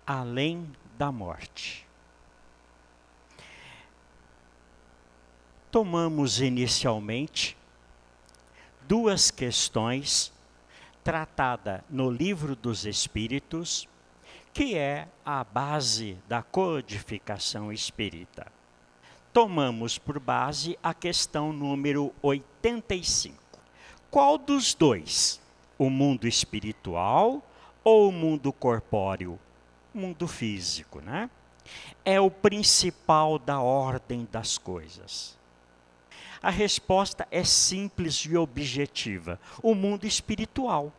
além da morte. Tomamos inicialmente duas questões tratadas no Livro dos Espíritos, que é a base da codificação espírita. Tomamos por base a questão número 85. Qual dos dois? O mundo espiritual ou o mundo corpóreo? O mundo físico, né? É o principal da ordem das coisas. A resposta é simples e objetiva. O mundo espiritual.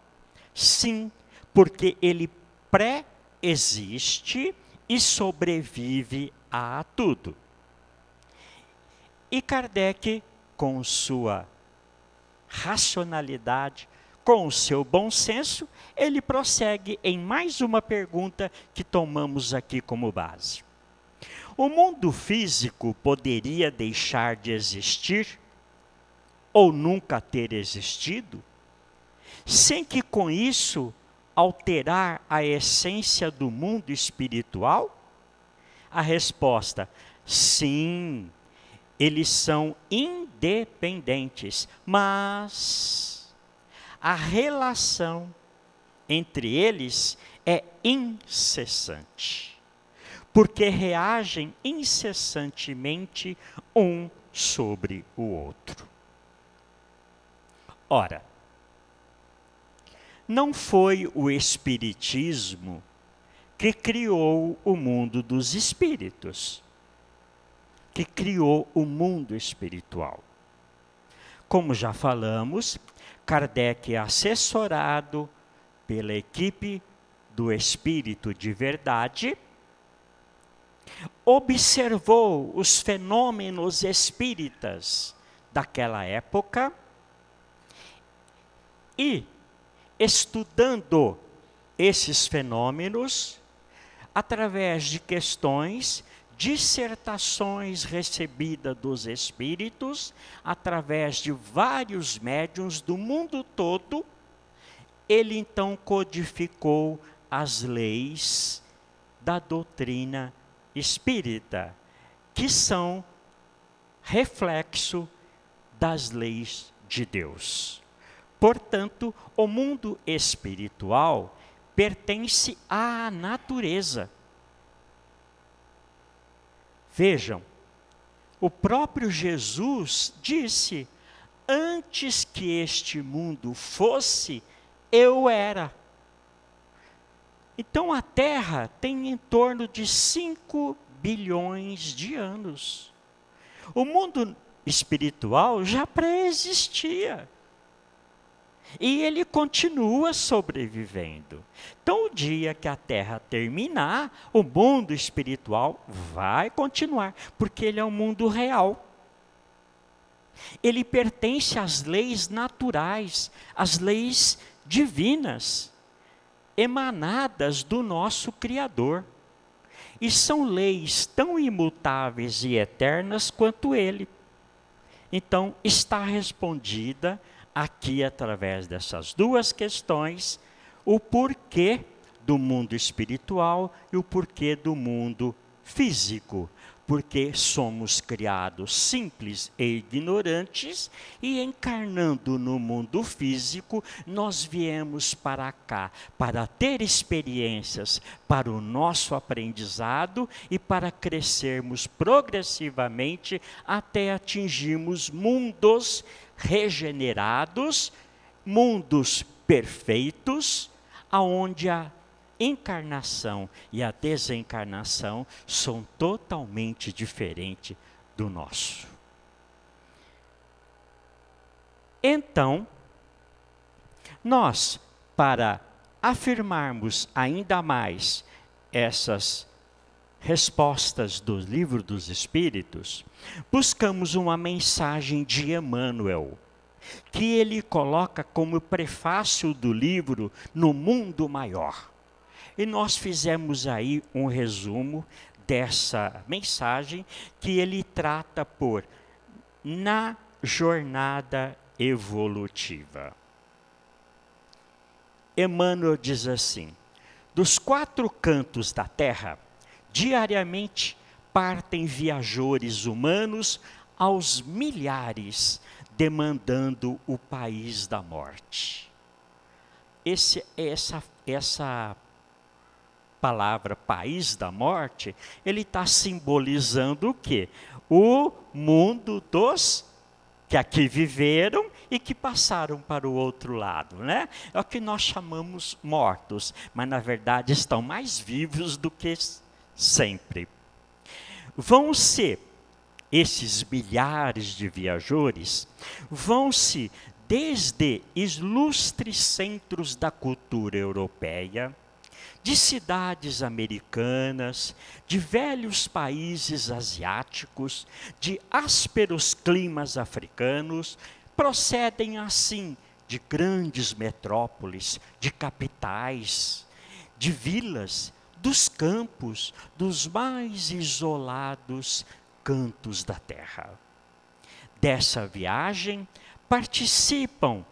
Sim, porque ele pré-existe e sobrevive a tudo. E Kardec, com sua racionalidade, com o seu bom senso, ele prossegue em mais uma pergunta que tomamos aqui como base. O mundo físico poderia deixar de existir ou nunca ter existido, sem que com isso alterar a essência do mundo espiritual? A resposta: sim. Eles são independentes, mas a relação entre eles é incessante, porque reagem incessantemente um sobre o outro. Ora, não foi o Espiritismo que criou o mundo dos espíritos, que criou o mundo espiritual. Como já falamos, Kardec é assessorado pela equipe do Espírito de Verdade, observou os fenômenos espíritas daquela época e, estudando esses fenômenos, através de questões, dissertações recebidas dos espíritos, através de vários médiuns do mundo todo, ele então codificou as leis da doutrina espírita, que são reflexo das leis de Deus. Portanto, o mundo espiritual pertence à natureza. Vejam, o próprio Jesus disse: antes que este mundo fosse, eu era. Então a Terra tem em torno de 5 bilhões de anos. O mundo espiritual já pré-existia. E ele continua sobrevivendo. Então, o dia que a Terra terminar, o mundo espiritual vai continuar, porque ele é um mundo real. Ele pertence às leis naturais, às leis divinas, emanadas do nosso Criador. E são leis tão imutáveis e eternas quanto ele. Então, está respondida aqui, através dessas duas questões, o porquê do mundo espiritual e o porquê do mundo físico. Porque somos criados simples e ignorantes e, encarnando no mundo físico, nós viemos para cá para ter experiências para o nosso aprendizado e para crescermos progressivamente até atingirmos mundos regenerados, mundos perfeitos, aonde a encarnação e a desencarnação são totalmente diferentes do nosso. Então, nós, para afirmarmos ainda mais essas respostas do Livro dos Espíritos, buscamos uma mensagem de Emmanuel, que ele coloca como prefácio do livro No Mundo Maior. E nós fizemos aí um resumo dessa mensagem, que ele trata por Na Jornada Evolutiva. Emmanuel diz assim: Dos quatro cantos da terra, diariamente partem viajores humanos aos milhares, demandando o país da morte. Essa palavra país da morte, ele está simbolizando o quê? O mundo dos que aqui viveram e que passaram para o outro lado, né? É o que nós chamamos mortos, mas na verdade estão mais vivos do que sempre. Vão-se, esses milhares de viajores, vão-se desde ilustres centros da cultura europeia, de cidades americanas, de velhos países asiáticos, de ásperos climas africanos, procedem assim de grandes metrópoles, de capitais, de vilas, dos campos, dos mais isolados cantos da terra. Dessa viagem participam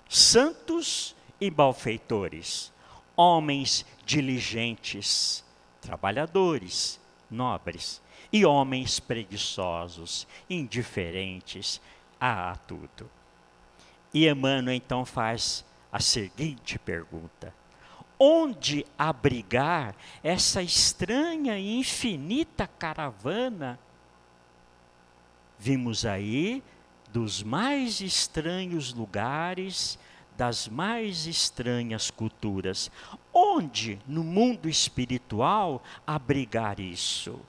santos e malfeitores, homens diligentes, trabalhadores, nobres, e homens preguiçosos, indiferentes a tudo. E Emmanuel então faz a seguinte pergunta: onde abrigar essa estranha e infinita caravana? Vimos aí dos mais estranhos lugares, das mais estranhas culturas. Onde, no mundo espiritual, abrigar isso?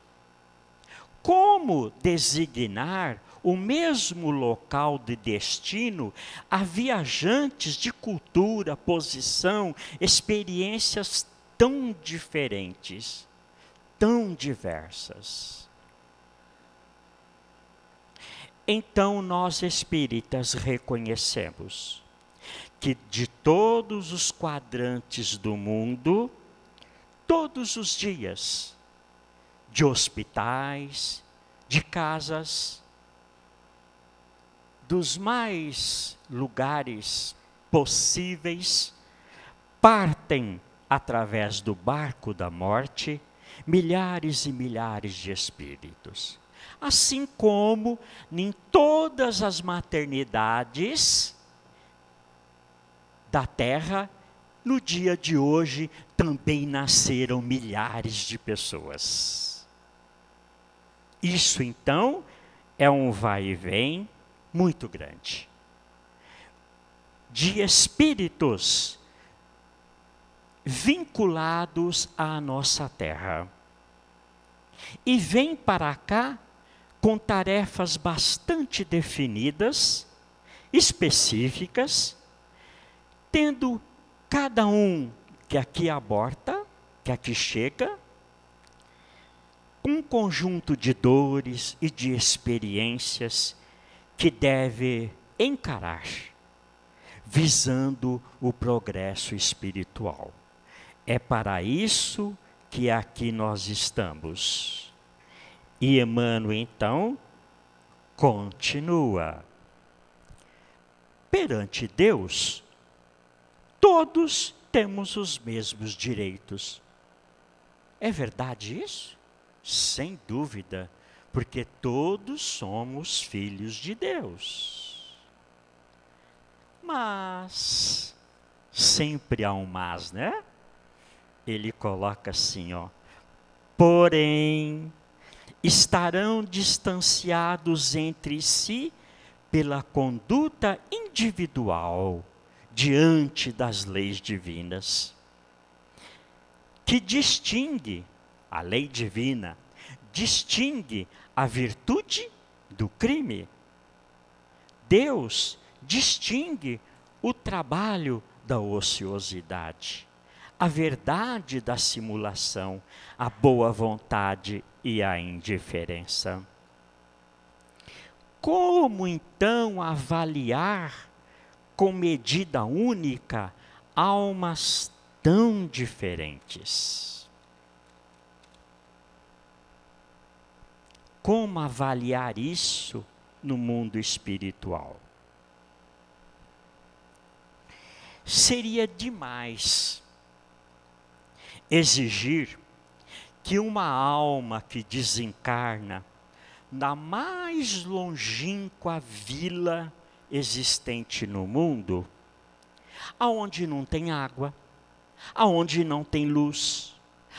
Como designar o mesmo local de destino a viajantes de cultura, posição, experiências tão diferentes, tão diversas? Então nós espíritas reconhecemos que de todos os quadrantes do mundo, todos os dias, de hospitais, de casas, dos mais lugares possíveis, partem através do barco da morte milhares e milhares de espíritos. Assim como em todas as maternidades da terra, no dia de hoje, também nasceram milhares de pessoas. Isso, então, é um vai e vem muito grande. De espíritos vinculados à nossa terra. E vêm para cá com tarefas bastante definidas, específicas, tendo cada um que aqui aborta, que aqui chega, um conjunto de dores e de experiências que deve encarar, visando o progresso espiritual. É para isso que aqui nós estamos. E Emmanuel, então, continua. Perante Deus, todos temos os mesmos direitos. É verdade isso? Sem dúvida, porque todos somos filhos de Deus. Mas, sempre há um mas, né? Ele coloca assim, ó. Porém, estarão distanciados entre si pela conduta individual diante das leis divinas, que distingue, a lei divina, distingue a virtude do crime. Deus distingue o trabalho da ociosidade, a verdade da simulação, a boa vontade e a indiferença. Como então avaliar com medida única almas tão diferentes? Como avaliar isso no mundo espiritual? Seria demais exigir que uma alma que desencarna na mais longínqua vila existente no mundo, aonde não tem água, aonde não tem luz,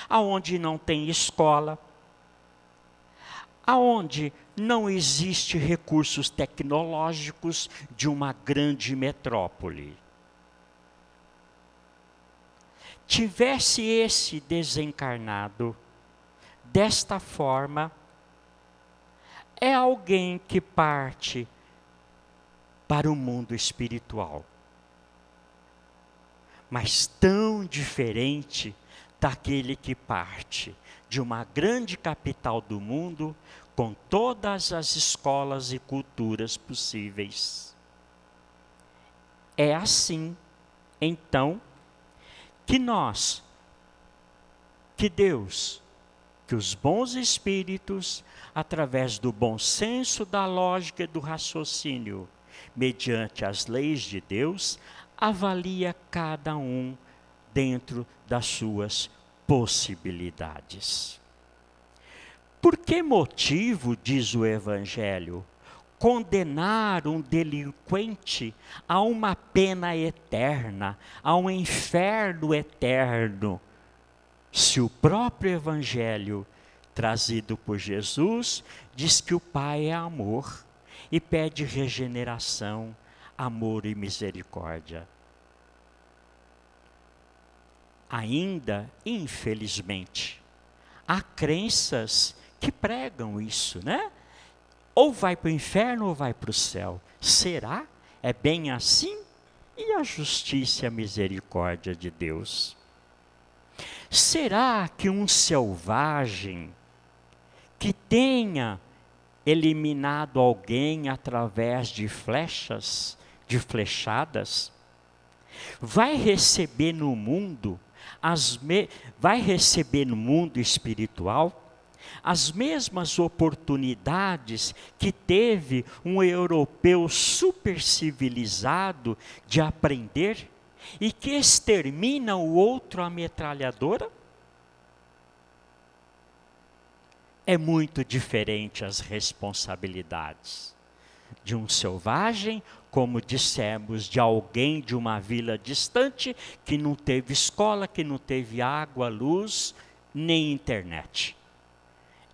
aonde não tem escola, aonde não existe recursos tecnológicos de uma grande metrópole, tivesse esse desencarnado desta forma, é alguém que parte para o mundo espiritual, mas tão diferente daquele que parte de uma grande capital do mundo com todas as escolas e culturas possíveis. É assim, então, que Deus, que os bons espíritos, através do bom senso, da lógica e do raciocínio, mediante as leis de Deus, avalia cada um dentro das suas possibilidades. Por que motivo, diz o Evangelho, condenar um delinquente a uma pena eterna, a um inferno eterno, se o próprio Evangelho, trazido por Jesus, diz que o Pai é amor e pede regeneração, amor e misericórdia? Ainda, infelizmente, há crenças que pregam isso, né? Ou vai para o inferno ou vai para o céu. Será? É bem assim? E a justiça e a misericórdia de Deus? Será que um selvagem que tenha eliminado alguém através de flechas, de flechadas, vai receber no mundo espiritual as mesmas oportunidades que teve um europeu supercivilizado de aprender e que extermina o outro à metralhadora? É muito diferente as responsabilidades de um selvagem, como dissemos, de alguém de uma vila distante, que não teve escola, que não teve água, luz, nem internet.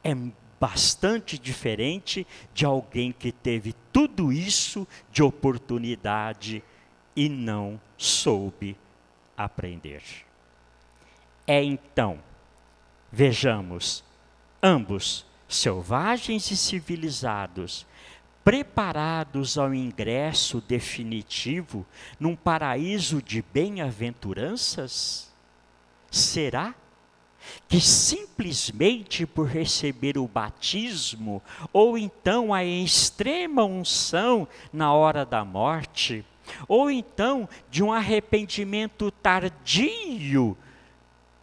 É bastante diferente de alguém que teve tudo isso de oportunidade e não soube aprender. É então, vejamos, ambos, selvagens e civilizados, preparados ao ingresso definitivo num paraíso de bem-aventuranças? Será que simplesmente por receber o batismo, ou então a extrema unção na hora da morte, ou então de um arrependimento tardio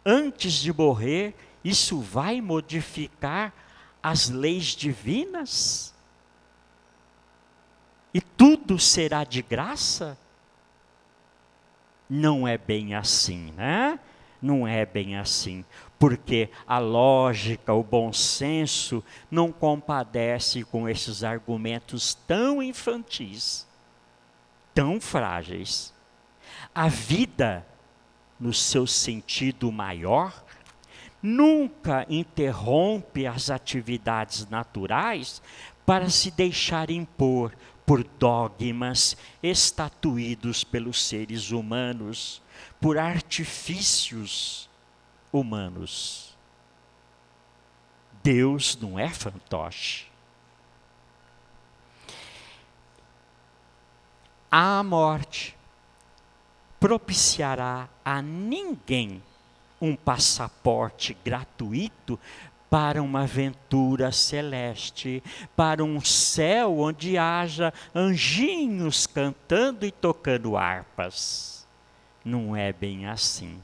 antes de morrer, isso vai modificar as leis divinas? E tudo será de graça? Não é bem assim, né? Não é bem assim, porque a lógica, o bom senso não compadece com esses argumentos tão infantis, tão frágeis. A vida, no seu sentido maior, nunca interrompe as atividades naturais para se deixar impor por dogmas estatuídos pelos seres humanos, por artifícios humanos. Deus não é fantoche. A morte propiciará a ninguém um passaporte gratuito para uma aventura celeste, para um céu onde haja anjinhos cantando e tocando harpas. Não é bem assim.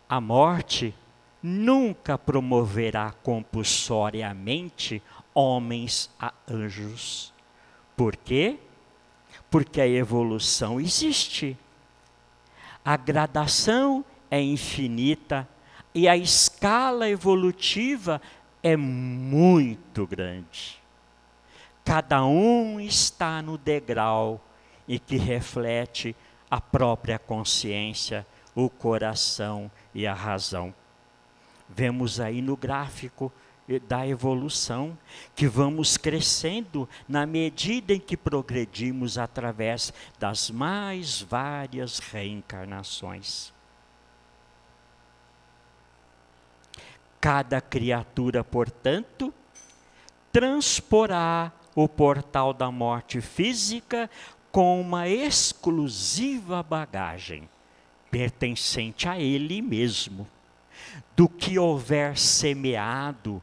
A morte nunca promoverá compulsoriamente homens a anjos. Por quê? Porque a evolução existe. A gradação é infinita e a escala evolutiva é muito grande. Cada um está no degrau e que reflete a própria consciência, o coração e a razão. Vemos aí no gráfico da evolução que vamos crescendo na medida em que progredimos através das mais várias reencarnações. Cada criatura, portanto, transporá o portal da morte física com uma exclusiva bagagem, pertencente a ele mesmo, do que houver semeado,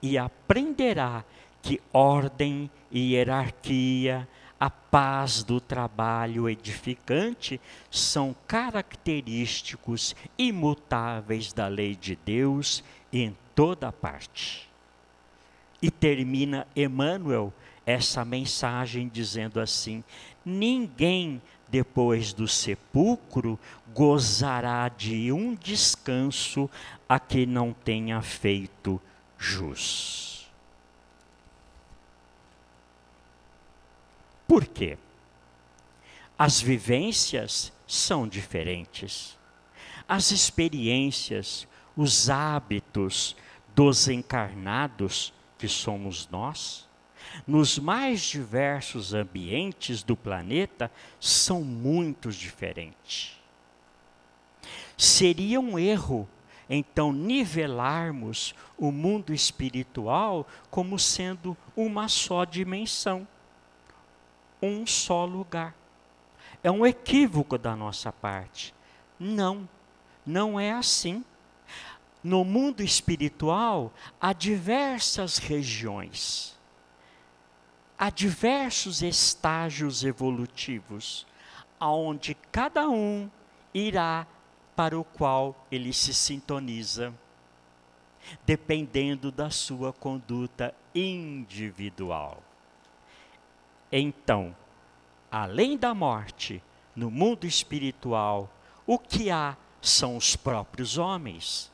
e aprenderá que ordem e hierarquia, a paz do trabalho edificante são característicos imutáveis da lei de Deus em toda parte. E termina Emmanuel essa mensagem dizendo assim: ninguém depois do sepulcro gozará de um descanso a que não tenha feito jus. Por quê? As vivências são diferentes. As experiências, os hábitos dos encarnados, que somos nós, nos mais diversos ambientes do planeta, são muito diferentes. Seria um erro, então, nivelarmos o mundo espiritual como sendo uma só dimensão, um só lugar. É um equívoco da nossa parte. Não, não é assim. No mundo espiritual, há diversas regiões, há diversos estágios evolutivos, aonde cada um irá para o qual ele se sintoniza, dependendo da sua conduta individual. Então, além da morte, no mundo espiritual, o que há são os próprios homens.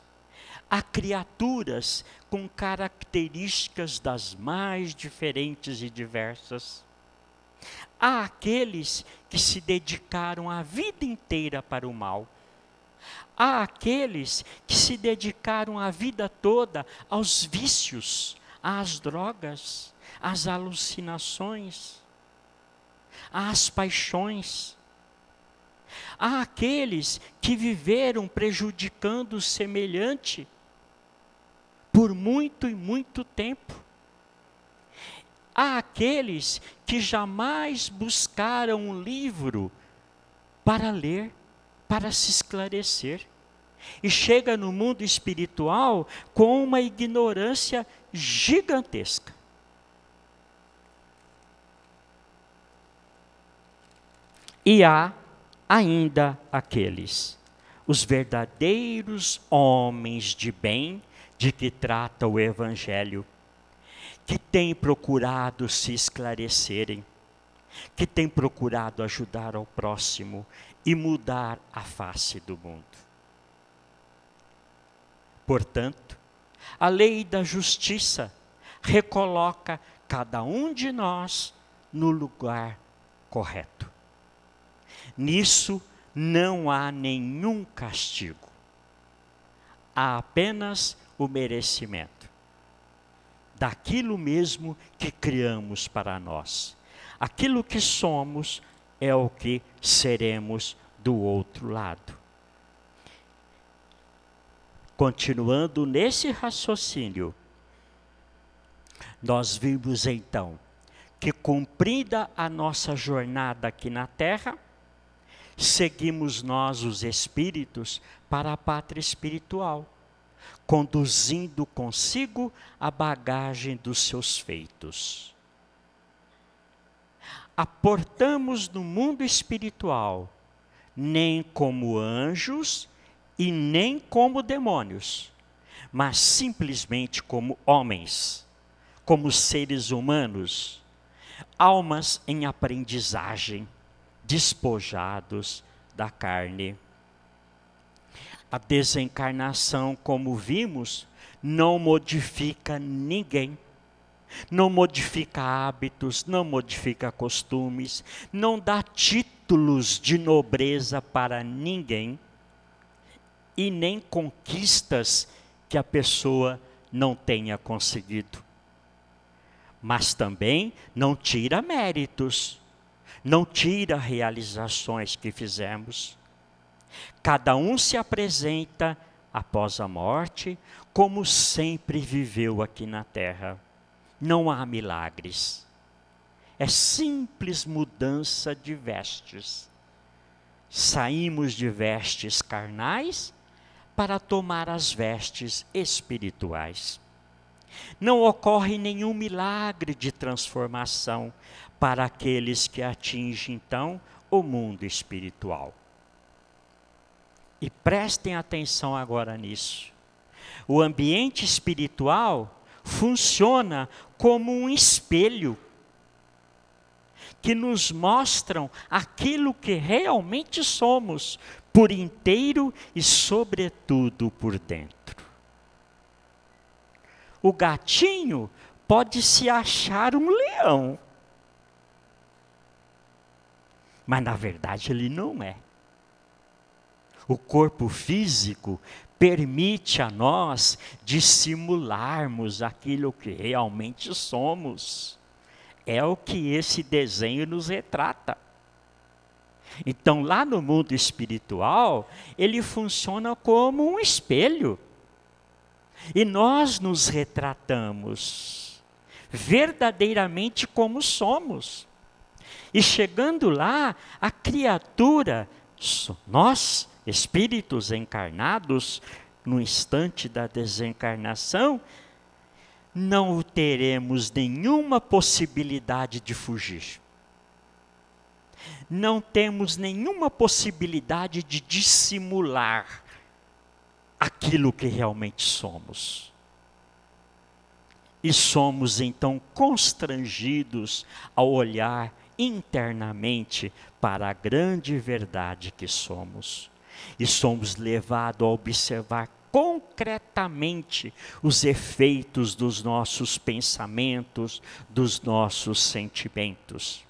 Há criaturas com características das mais diferentes e diversas. Há aqueles que se dedicaram a vida inteira para o mal. Há aqueles que se dedicaram a vida toda aos vícios, às drogas, às alucinações, às paixões. Há aqueles que viveram prejudicando o semelhante por muito e muito tempo. Há aqueles que jamais buscaram um livro para ler, para se esclarecer. E chega no mundo espiritual com uma ignorância gigantesca. E há ainda aqueles, os verdadeiros homens de bem, de que trata o Evangelho, que têm procurado se esclarecerem, que têm procurado ajudar ao próximo e mudar a face do mundo. Portanto, a lei da justiça recoloca cada um de nós no lugar correto. Nisso não há nenhum castigo. Há apenas o merecimento daquilo mesmo que criamos para nós. Aquilo que somos é o que seremos do outro lado. Continuando nesse raciocínio, nós vimos então que, cumprida a nossa jornada aqui na Terra, seguimos nós, os espíritos, para a pátria espiritual, conduzindo consigo a bagagem dos seus feitos. Aportamos no mundo espiritual, nem como anjos e nem como demônios, mas simplesmente como homens, como seres humanos, almas em aprendizagem, despojados da carne. A desencarnação, como vimos, não modifica ninguém. Não modifica hábitos, não modifica costumes, não dá títulos de nobreza para ninguém e nem conquistas que a pessoa não tenha conseguido. Mas também não tira méritos, não tira realizações que fizemos. Cada um se apresenta após a morte como sempre viveu aqui na terra. Não há milagres. É simples mudança de vestes. Saímos de vestes carnais para tomar as vestes espirituais. Não ocorre nenhum milagre de transformação para aqueles que atingem, então, o mundo espiritual. E prestem atenção agora nisso. O ambiente espiritual funciona como um espelho que nos mostram aquilo que realmente somos, por inteiro e sobretudo por dentro. O gatinho pode se achar um leão, mas na verdade ele não é. O corpo físico permite a nós dissimularmos aquilo que realmente somos. É o que esse desenho nos retrata. Então, lá no mundo espiritual, ele funciona como um espelho. E nós nos retratamos verdadeiramente como somos. E chegando lá, a criatura, nós, espíritos encarnados, no instante da desencarnação, não teremos nenhuma possibilidade de fugir. Não temos nenhuma possibilidade de dissimular aquilo que realmente somos. E somos então constrangidos ao olhar internamente para a grande verdade que somos. E somos levados a observar concretamente os efeitos dos nossos pensamentos, dos nossos sentimentos.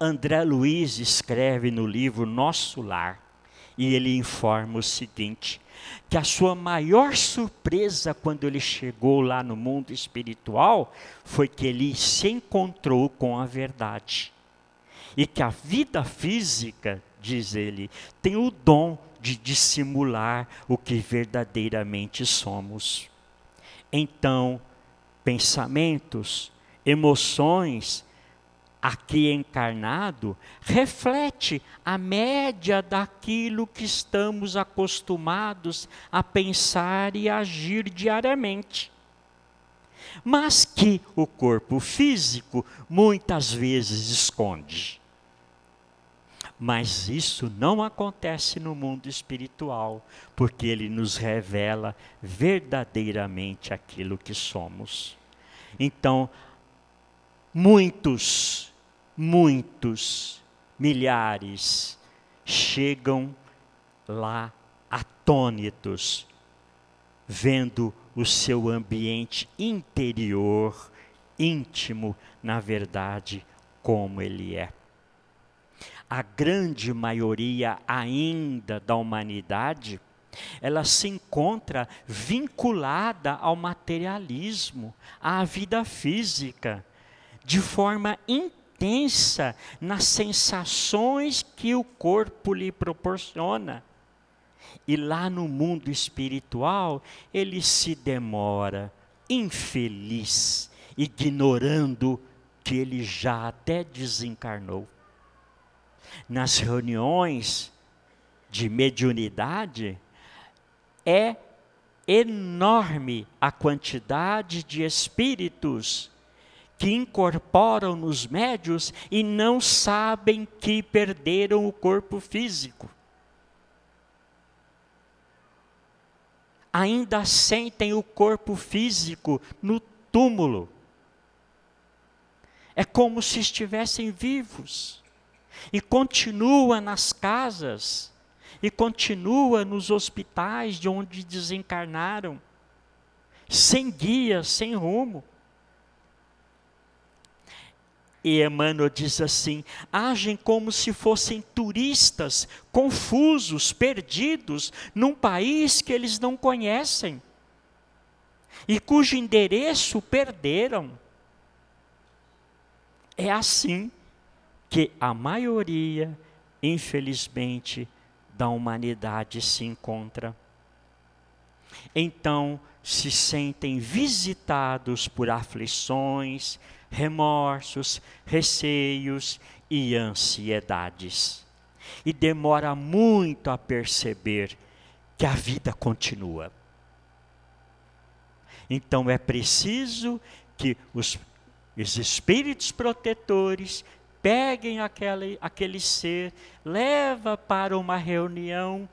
André Luiz escreve no livro Nosso Lar, e ele informa o seguinte, que a sua maior surpresa quando ele chegou lá no mundo espiritual, foi que ele se encontrou com a verdade. E que a vida física, diz ele, tem o dom de dissimular o que verdadeiramente somos. Então, pensamentos, emoções, aqui encarnado, reflete a média daquilo que estamos acostumados a pensar e agir diariamente. Mas que o corpo físico muitas vezes esconde. Mas isso não acontece no mundo espiritual, porque ele nos revela verdadeiramente aquilo que somos. Então, muitos, milhares, chegam lá atônitos, vendo o seu ambiente interior, íntimo, na verdade, como ele é. A grande maioria ainda da humanidade, ela se encontra vinculada ao materialismo, à vida física, de forma intensa nas sensações que o corpo lhe proporciona. E lá no mundo espiritual, ele se demora, infeliz, ignorando que ele já até desencarnou. Nas reuniões de mediunidade, é enorme a quantidade de espíritos que incorporam nos médiuns e não sabem que perderam o corpo físico. Ainda sentem o corpo físico no túmulo. É como se estivessem vivos. E continua nas casas, e continua nos hospitais de onde desencarnaram, sem guia, sem rumo. E Emmanuel diz assim: agem como se fossem turistas, confusos, perdidos, num país que eles não conhecem, e cujo endereço perderam. É assim que a maioria, infelizmente, da humanidade se encontra. Então, se sentem visitados por aflições, remorsos, receios e ansiedades. E demora muito a perceber que a vida continua. Então é preciso que os espíritos protetores peguem aquele ser, leva para uma reunião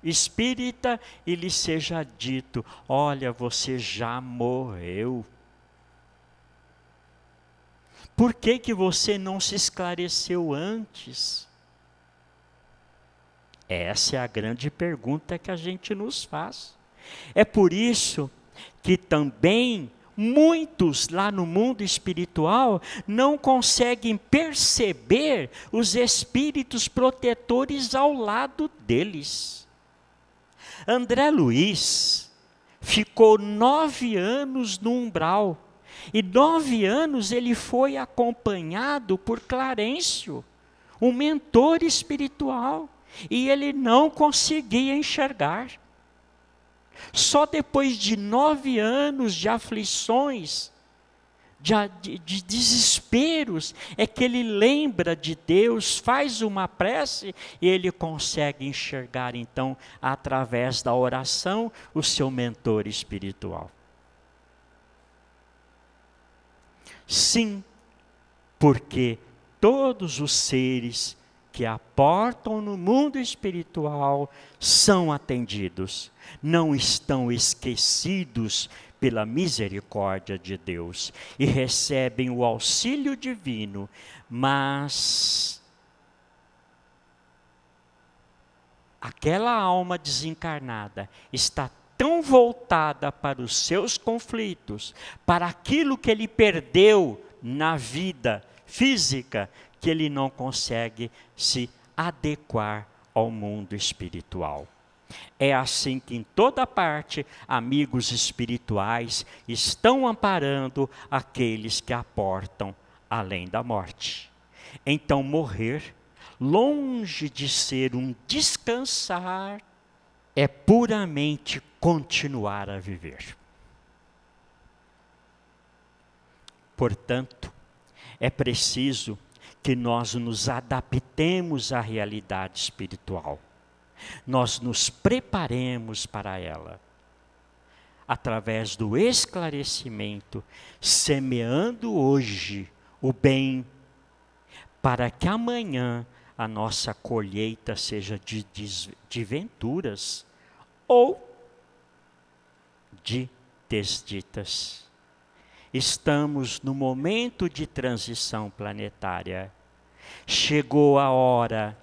espírita e lhe seja dito: olha, você já morreu. Por que você não se esclareceu antes? Essa é a grande pergunta que a gente nos faz. É por isso que também muitos lá no mundo espiritual não conseguem perceber os espíritos protetores ao lado deles. André Luiz ficou 9 anos no umbral. E 9 anos ele foi acompanhado por Clarencio, um mentor espiritual, e ele não conseguia enxergar. Só depois de 9 anos de aflições, de desesperos, é que ele lembra de Deus, faz uma prece, e ele consegue enxergar então, através da oração, o seu mentor espiritual. Sim, porque todos os seres que aportam no mundo espiritual são atendidos, não estão esquecidos pela misericórdia de Deus e recebem o auxílio divino, mas aquela alma desencarnada está tão voltada para os seus conflitos, para aquilo que ele perdeu na vida física, que ele não consegue se adequar ao mundo espiritual. É assim que em toda parte, amigos espirituais estão amparando aqueles que aportam além da morte. Então morrer, longe de ser um descansar, é puramente continuar a viver. Portanto, é preciso que nós nos adaptemos à realidade espiritual. Nós nos preparemos para ela, através do esclarecimento, semeando hoje o bem, para que amanhã a nossa colheita seja de venturas ou de desditas. Estamos no momento de transição planetária. Chegou a hora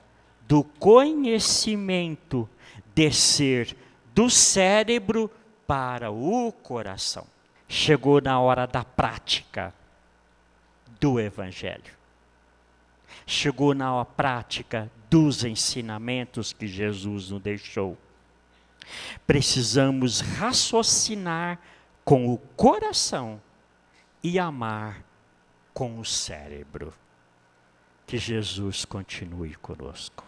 do conhecimento descer do cérebro para o coração. Chegou na hora da prática do Evangelho. Chegou na prática dos ensinamentos que Jesus nos deixou. Precisamos raciocinar com o coração e amar com o cérebro. Que Jesus continue conosco.